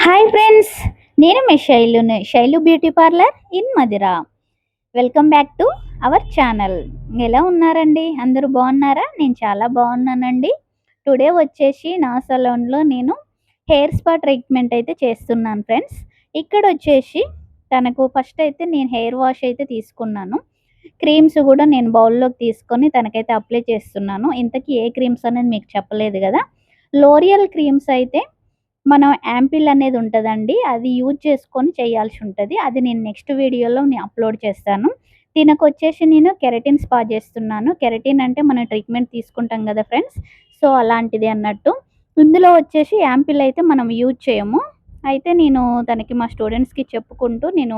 Hi friends, నేను మీ శైలుని Shailu beauty parlour in Madira. Welcome back to our channel. ఎలా ఉన్నారండి? అందరూ బాగున్నారా? నేను చాలా బాగున్నానండి. టుడే వచ్చేసి నా సలూన్లో నేను హెయిర్ స్పా ట్రీట్మెంట్ అయితే చేస్తున్నాను ఫ్రెండ్స్. ఇక్కడ వచ్చేసి తనకు ఫస్ట్ అయితే నేను హెయిర్ వాష్ అయితే తీసుకున్నాను. క్రీమ్స్ కూడా నేను బౌల్లోకి తీసుకొని తనకైతే అప్లై చేస్తున్నాను. ఇంతకీ ఏ క్రీమ్స్ అనేది మీకు చెప్పలేదు కదా. లోరియల్ క్రీమ్స్ అయితే మనం యాంపిల్ అనేది ఉంటదండి. అది యూజ్ చేసుకొని చేయాల్సి ఉంటది. అది నేను నెక్స్ట్ వీడియోలో అప్‌లోడ్ చేస్తాను. దీనికొచ్చేసి నేను కెరటిన్ స్పా చేస్తున్నాను. కెరటిన్ అంటే మనం ట్రీట్మెంట్ తీసుకుంటాం కదా ఫ్రెండ్స్. సో, అలాంటిది అన్నట్టు. ఇందులో వచ్చేసి యాంపిల్ అయితే మనం యూజ్ చేయము. అయితే నేను తనకి మా స్టూడెంట్స్‌కి చెప్పుకుంటూ నేను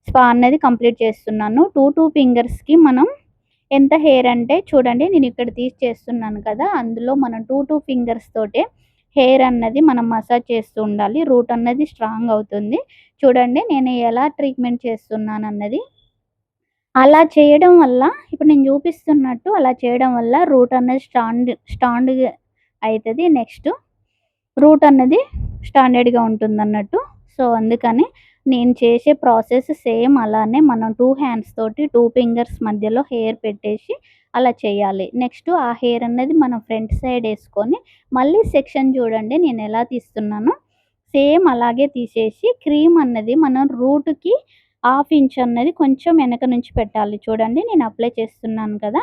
స్పా అనేది కంప్లీట్ చేస్తున్నాను. 2 ఫింగర్స్‌కి మనం ఎంత హెయిర్ అంటే చూడండి, నేను ఇక్కడ తీసి చేస్తున్నాను కదా. అందులో మనం 2 ఫింగర్స్ తోటే హెయిర్ అన్నది మనం మసాజ్ చేస్తూ ఉండాలి. రూట్ అన్నది స్ట్రాంగ్ అవుతుంది. చూడండి నేను ఎలా ట్రీట్మెంట్ చేస్తున్నానన్నది. అలా చేయడం వల్ల ఇప్పుడు నేను చూపిస్తున్నట్టు అలా చేయడం వల్ల రూట్ అనేది స్టాండ్‌గా అయితది. నెక్స్ట్ రూట్ అన్నది స్టాండర్డ్‌గా ఉంటుందన్నట్టు. సో, అందుకని నేను చేసే ప్రాసెస్ సేమ్ అలానే మనం 2 హ్యాండ్స్ తోటి 2 ఫింగర్స్ మధ్యలో హెయిర్ పెట్టేసి అలా చేయాలి. నెక్స్ట్ ఆ హెయిర్ అన్నది మనం ఫ్రంట్ సైడ్ యేసుకొని మళ్ళీ సెక్షన్ చూడండి నేనెలా తీస్తున్నానో సేమ్ అలాగే తీసేసి క్రీమ్ అన్నది మనం రూట్‌కి హాఫ్ ఇంచ్ అన్నది కొంచెం వెనక నుంచి పెట్టాలి. చూడండి నేను అప్లై చేస్తున్నాను కదా.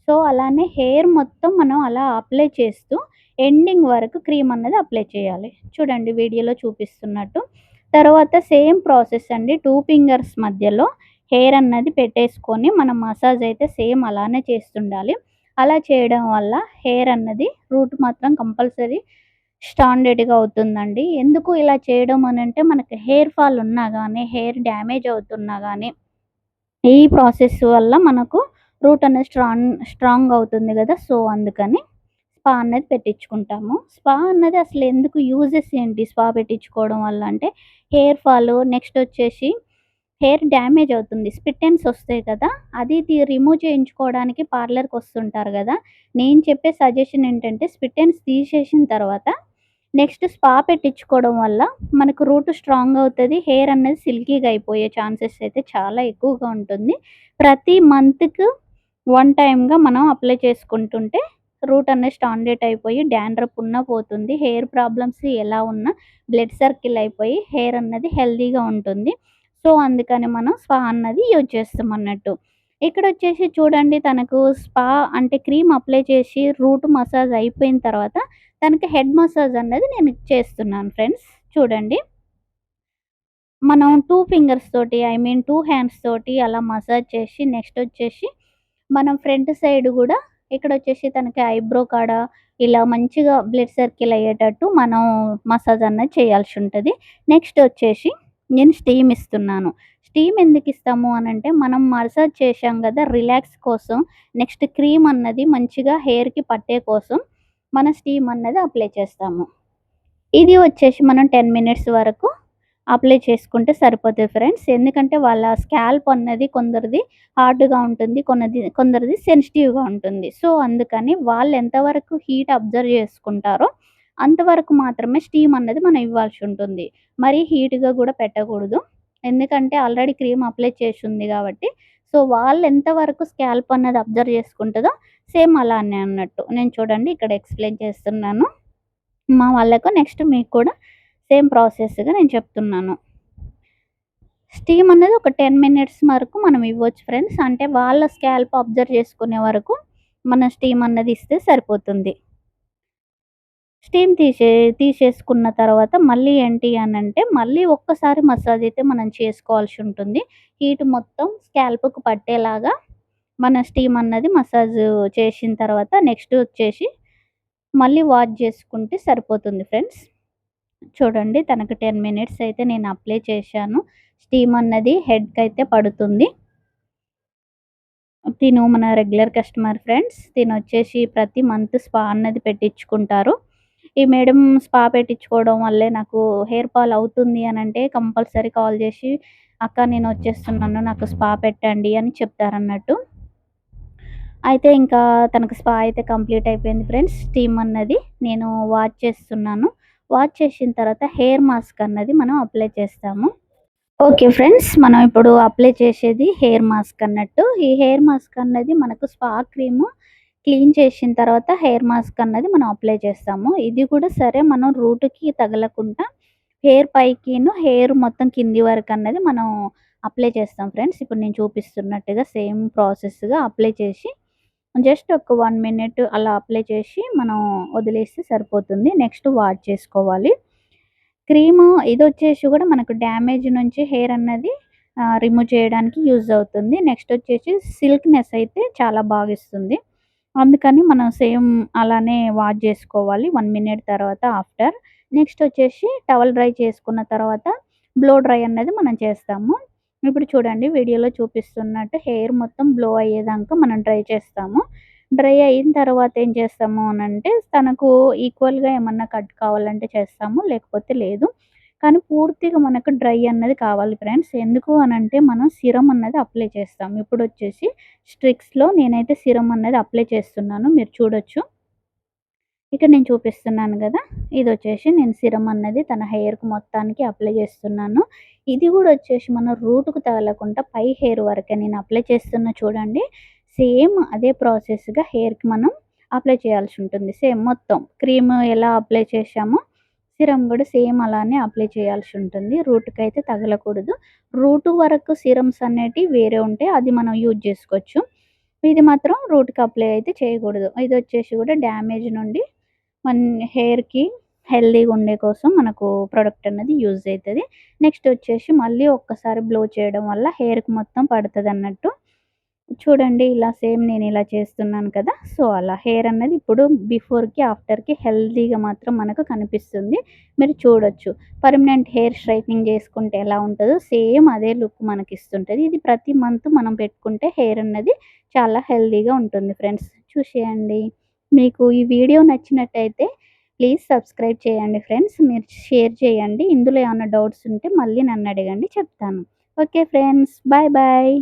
సో, అలానే హెయిర్ మొత్తం మనం అలా అప్లై చేస్తూ ఎండింగ్ వరకు క్రీమ్ అన్నది అప్లై చేయాలి. చూడండి వీడియోలో చూపిస్తున్నట్టు. తర్వాత సేమ్ ప్రాసెస్ అండి. 2 ఫింగర్స్ మధ్యలో హెయిర్ అన్నది పెట్టేసుకొని మనం మసాజ్ అయితే సేమ్ అలానే చేస్తుండాలి. అలా చేయడం వల్ల హెయిర్ అన్నది రూట్ మాత్రం కంపల్సరీ స్టాండర్డ్‌గా అవుతుందండి. ఎందుకు ఇలా చేయడం అనంటే మనకి హెయిర్ ఫాల్ ఉన్నా గానీ, హెయిర్ డ్యామేజ్ అవుతున్నా గానీ, ఈ ప్రాసెస్ వల్ల మనకు రూట్ అనేది స్ట్రాంగ్ అవుతుంది గదా. సో, అందుకని స్పా అనేది పెట్టించుకుంటాము. స్పా అన్నది అసలు ఎందుకు యూజెస్ ఏంటి స్పా పెట్టించుకోవడం వల్ల అంటే, హెయిర్ ఫాలు, నెక్స్ట్ వచ్చేసి హెయిర్ డ్యామేజ్ అవుతుంది. స్ప్లిట్ ఎండ్స్ వస్తాయి కదా. అది రిమూవ్ చేయించుకోవడానికి పార్లర్‌కొస్తుంటారు గదా. నేను చెప్పే సజెషన్ ఏంటంటే స్ప్లిట్ ఎండ్స్ తీసేసిన తర్వాత నెక్స్ట్ స్పా పెట్టించుకోవడం వల్ల మనకు రూట్ స్ట్రాంగ్ అవుతది. హెయిర్ అనేది సిల్కీగా అయిపోయే ఛాన్సెస్ అయితే చాలా ఎక్కువగా ఉంటుంది. ప్రతి మంత్‌కు 1 టైమ్‌గా మనం అప్లై చేసుకుంటుంటే రూట్ అనేది స్టాండర్డ్ అయిపోయి డాండ్రఫ్ ఉన్నా పోతుంది. హెయిర్ ప్రాబ్లమ్స్ ఎలా ఉన్నా బ్లడ్ సర్కిల్ అయిపోయి హెయిర్ అన్నది హెల్తీగా ఉంటుంది. సో, అందుకని మనం స్పా అన్నది యూజ్ చేస్తామన్నట్టు. ఇక్కడొచ్చేసి చూడండి తనకు స్పా అంటే క్రీమ్ అప్లై చేసి రూట్ మసాజ్ అయిపోయిన తర్వాత తనకి హెడ్ మసాజ్ అన్నది నేను చేస్తున్నాను ఫ్రెండ్స్. చూడండి. మనం 2 ఫింగర్స్ తోటి ఐ మీన్ 2 హ్యాండ్స్ తోటి అలా మసాజ్ చేసి నెక్స్ట్ వచ్చేసి మనం ఫ్రంట్ సైడ్ గూడా ఇక్కడొచ్చేసి తనకి ఐబ్రో కాడ ఇలా మంచిగా బ్లడ్ సర్కిల్ అయ్యేటట్టు మనం మసాజ్ అన్నది చేయాల్సి ఉంటది. నెక్స్ట్ వచ్చేసి నేను స్టీమ్ ఇస్తున్నాను. స్టీమ్ ఎందుకిస్తాము అనంటే మనం మసాజ్ చేశాం గదా రిలాక్స్ కోసం, నెక్స్ట్ క్రీమ్ అన్నది మంచిగా హెయిర్‌కి పట్టే కోసం మన స్టీమ్ అన్నది అప్లై చేస్తాము. ఇది వచ్చేసి మనం 10 మినిట్స్ వరకు అప్లై చేసుకుంటే సరిపోతది ఫ్రెండ్స్. ఎందుకంటే వాళ్ళ స్కాల్ప్ అన్నది కొందరిది హార్డ్‌గా ఉంటుంది. కొందరిది సెన్సిటివ్‌గా ఉంటుంది. సో, అందుకని వాళ్ళు ఎంతవరకు హీట్ అబ్జర్వ్ చేసుకుంటారో అంతవరకు మాత్రమే స్టీమ్ అన్నది మనం ఇవ్వాల్సి ఉంటుంది. మరీ హీట్‌గా గూడా పెట్టకూడదు. ఎందుకంటే ఆల్రెడీ క్రీమ్ అప్లై చేసుంది గాబట్టి. సో, వాళ్ళు ఎంతవరకు స్కాల్ప్ అన్నది అబ్జర్వ్ చేసుకుంటదో సేమ్ అలానే అన్నట్టు. నేను చూడండి ఇక్కడ ఎక్స్‌ప్లెయిన్ చేస్తున్నాను. మా వాళ్ళకు నెక్స్ట్ మీకు కూడా సేమ్ ప్రాసెస్‌గా నేను చెప్తున్నాను. స్టీమ్ అనేది ఒక 10 మినిట్స్ వరకు మనం ఇవ్వచ్చు ఫ్రెండ్స్. అంటే వాళ్ళ స్కాల్ప్ అబ్జర్వ్ చేసుకునే వరకు మన స్టీమ్ అన్నది ఇస్తే సరిపోతుంది. స్టీమ్ తీసేసుకున్న తర్వాత మళ్ళీ ఏంటి అనంటే మళ్ళీ ఒక్కసారి మసాజ్ అయితే మనం చేసుకోవాల్సి ఉంటుంది. హీట్ మొత్తం స్కాల్ప్‌కి పట్టేలాగా మన స్టీమ్ అన్నది మసాజ్ చేసిన తర్వాత నెక్స్ట్ వచ్చేసి మళ్ళీ వాష్ చేసుకుంటే సరిపోతుంది ఫ్రెండ్స్. చూడండి తనకు 10 మినిట్స్ అయితే నేను అప్లై చేశాను. స్టీమ్ అన్నది హెడ్‌కైతే పడుతుంది. తిను మన రెగ్యులర్ కస్టమర్ ఫ్రెండ్స్. తినొచ్చేసి ప్రతి మంత్ స్పా అన్నది పెట్టించుకుంటారు. ఈ మేడం స్పా పెట్టించుకోవడం వల్లే నాకు హెయిర్ ఫాల్ అవుతుంది అనంటే కంపల్సరీ కాల్ చేసి, "అక్క నేనొచ్చేస్తున్నాను. నాకు స్పా పెట్టండి" అని చెప్తారన్నట్టు. అయితే ఇంకా తనకు స్పా అయితే కంప్లీట్ అయిపోయింది ఫ్రెండ్స్. స్టీమ్ అన్నది నేను వాష్ చేస్తున్నాను. వాష్ చేసిన తర్వాత హెయిర్ మాస్క్ అన్నది మనం అప్లై చేస్తాము. Okay friends. మనం ఇప్పుడు అప్లై చేసేది హెయిర్ మాస్క్ అన్నట్టు. ఈ హెయిర్ మాస్క్ అన్నది మనకు స్పా క్రీము క్లీన్ చేసిన తర్వాత హెయిర్ మాస్క్ అన్నది మనం అప్లై చేస్తాము. ఇది కూడా సరే మనం రూట్‌కి తగలకుండా హెయిర్ పైకిను, హెయిర్ మొత్తం కింది వరకు అన్నది మనం అప్లై చేస్తాం ఫ్రెండ్స్. ఇప్పుడు నేను చూపిస్తున్నట్టుగా సేమ్ ప్రాసెస్‌గా అప్లై చేసి జస్ట్ ఒక 1 మినిట్ అలా అప్లై చేసి మనం వదిలేస్తే సరిపోతుంది. నెక్స్ట్ వాష్ చేసుకోవాలి. క్రీము ఇదొచ్చేసి కూడా మనకు డ్యామేజ్ నుంచి హెయిర్ అన్నది రిమూవ్ చేయడానికి యూజ్ అవుతుంది. నెక్స్ట్ వచ్చేసి సిల్క్‌నెస్ అయితే చాలా బాగా ఇస్తుంది. అందుకని మనం సేమ్ అలానే వాష్ చేసుకోవాలి 1 మినిట్ తర్వాత ఆఫ్టర్. నెక్స్ట్ వచ్చేసి టవల్ డ్రై చేసుకున్న తర్వాత బ్లో డ్రై అన్నది మనం చేస్తాము. ఇప్పుడు చూడండి వీడియోలో చూపిస్తున్నట్టు హెయిర్ మొత్తం బ్లో అయ్యేదాకా మనం డ్రై చేస్తాము. డ్రై అయిన తర్వాత ఏం చేస్తాము అనంటే తనకు ఈక్వల్‌గా ఏమన్నా కట్ కావాలంటే చేస్తాము. లేకపోతే లేదు. కానీ పూర్తిగా మనకు డ్రై అన్నది కావాలి ఫ్రెండ్స్. ఎందుకు అనంటే మనం సీరమ్ అన్నది అప్లై చేస్తాం. ఇప్పుడొచ్చేసి స్ట్రిక్స్‌లో నేనైతే సీరమ్ అన్నది అప్లై చేస్తున్నాను. మీరు చూడొచ్చు. ఇక్కడ నేను చూపిస్తున్నాను గదా! ఇదొచ్చేసి నేను సీరమ్ అన్నది తన హెయిర్‌కి మొత్తానికి అప్లై చేస్తున్నాను. ఇది గూడా వచ్చేసి మన రూట్‌కి తగలకుండా పై హెయిర్ వరకే నేను అప్లై చేస్తున్నా చూడండి. సేమ్ అదే ప్రాసెస్‌గా హెయిర్‌కి మనం అప్లై చేయాల్సి ఉంటుంది. సేమ్ మొత్తం క్రీమ్ ఎలా అప్లై చేశామో సీరమ్ గూడా సేమ్ అలానే అప్లై చేయాల్సి ఉంటుంది. రూట్‌కైతే తగలకూడదు. రూట్ వరకు సీరమ్స్ అనేటివి వేరే ఉంటాయి. అది మనం యూజ్ చేసుకోవచ్చు. ఇది మాత్రం రూట్‌కి అప్లై అయితే చేయకూడదు. ఇదొచ్చేసి కూడా డ్యామేజ్ నుండి మన హెయిర్‌కి హెల్తీగా ఉండే కోసం మనకు ప్రొడక్ట్ అన్నది యూజ్ అయితది. నెక్స్ట్ వచ్చేసి మళ్ళీ ఒక్కసారి బ్లో చేయడం వల్ల హెయిర్‌కి మొత్తం పడతదన్నట్టు. చూడండి ఇలా సేమ్ నేను ఇలా చేస్తున్నాను కదా! సో, అలా హెయిర్ అన్నది ఇప్పుడు బిఫోర్‌కి, ఆఫ్టర్‌కి హెల్తీగా మాత్రం మనకు కనిపిస్తుంది. మీరు చూడొచ్చు. పర్మనెంట్ హెయిర్ స్ట్రెయిటనింగ్ చేసుకుంటే ఎలా ఉంటదో సేమ్ అదే లుక్ మనకిస్తుంటది. ఇది ప్రతి మంత్ మనం పెట్టుకుంటే హెయిర్ అన్నది చాలా హెల్తీగా ఉంటుంది ఫ్రెండ్స్. చూసేయండి. మీకు ఈ వీడియో నచ్చినట్టయితే ప్లీజ్ సబ్స్క్రైబ్ చేయండి ఫ్రెండ్స్. మీరు షేర్ చేయండి. ఇందులో ఏమన్నా డౌట్స్ ఉంటే మళ్ళీ నన్నడగండి చెప్తాను. Okay friends. Bye bye.